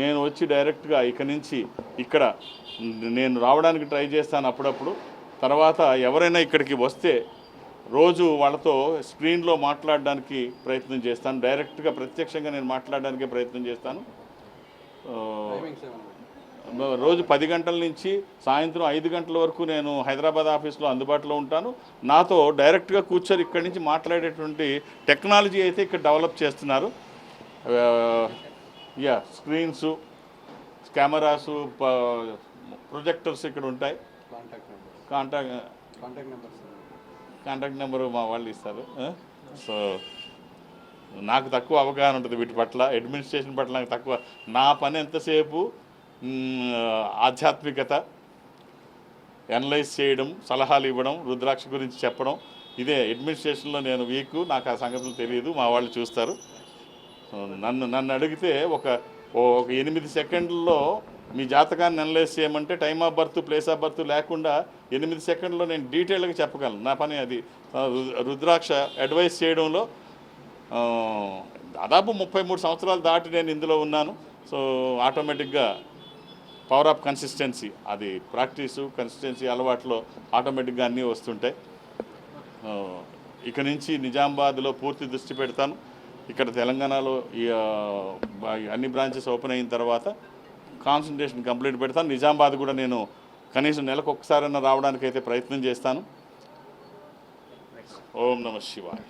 నేను వచ్చి డైరెక్ట్గా ఇక నుంచి ఇక్కడ నేను రావడానికి ట్రై చేస్తాను అప్పుడప్పుడు. తర్వాత ఎవరైనా ఇక్కడికి వస్తే రోజు వాళ్ళతో స్క్రీన్లో మాట్లాడడానికి ప్రయత్నం చేస్తాను. డైరెక్ట్గా ప్రత్యక్షంగా నేను మాట్లాడడానికి ప్రయత్నం చేస్తాను. రోజు 10 గంటల నుంచి సాయంత్రం 5 గంటల వరకు నేను హైదరాబాద్ ఆఫీస్లో అందుబాటులో ఉంటాను. నాతో డైరెక్ట్గా కూర్చొని ఇక్కడి నుంచి మాట్లాడేటువంటి టెక్నాలజీ అయితే ఇక్కడ డెవలప్ చేస్తున్నారు. స్క్రీన్స్, కెమెరాసు, ప్రొజెక్టర్స్ ఇక్కడ ఉంటాయి. కాంటాక్ట్ నెంబరు మా వాళ్ళు ఇస్తారు. సో నాకు తక్కువ అవగాహన ఉంటుంది వీటి పట్ల, అడ్మినిస్ట్రేషన్ పట్ల నాకు తక్కువ. నా పని ఎంతసేపు ఆధ్యాత్మికత, అనలైజ్ చేయడం, సలహాలు ఇవ్వడం, రుద్రాక్ష గురించి చెప్పడం. ఇదే అడ్మినిస్ట్రేషన్లో నేను వీక్. నాకు ఆ సంగతులు తెలియదు, మా వాళ్ళు చూస్తారు. నన్ను అడిగితే ఒక 8 సెకండ్లలో మీ జాతకాన్ని అనలైజ్ చేయమంటే time of birth, place of birth లేకుండా 8 సెకండ్లో నేను డీటెయిల్గా చెప్పగలను. నా పని అది. రుద్రాక్ష అడ్వైస్ చేయడంలో దాదాపు 33 సంవత్సరాలు దాటి నేను ఇందులో ఉన్నాను. సో ఆటోమేటిక్గా పవర్ ఆఫ్ కన్సిస్టెన్సీ, అది ప్రాక్టీసు, కన్సిస్టెన్సీ అలవాట్లో ఆటోమేటిక్గా అన్నీ వస్తుంటాయి. ఇక నుంచి నిజామాబాద్లో పూర్తి దృష్టి పెడతాను. ఇక్కడ తెలంగాణలో అన్ని బ్రాంచెస్ ఓపెన్ అయిన తర్వాత కాన్సన్ట్రేషన్ కంప్లీట్ పెడతాను. నిజామాబాద్ కూడా నేను కనీసం నెలకు ఒక్కసారైనా రావడానికైతే ప్రయత్నం చేస్తాను. ఓం నమః శివాయ.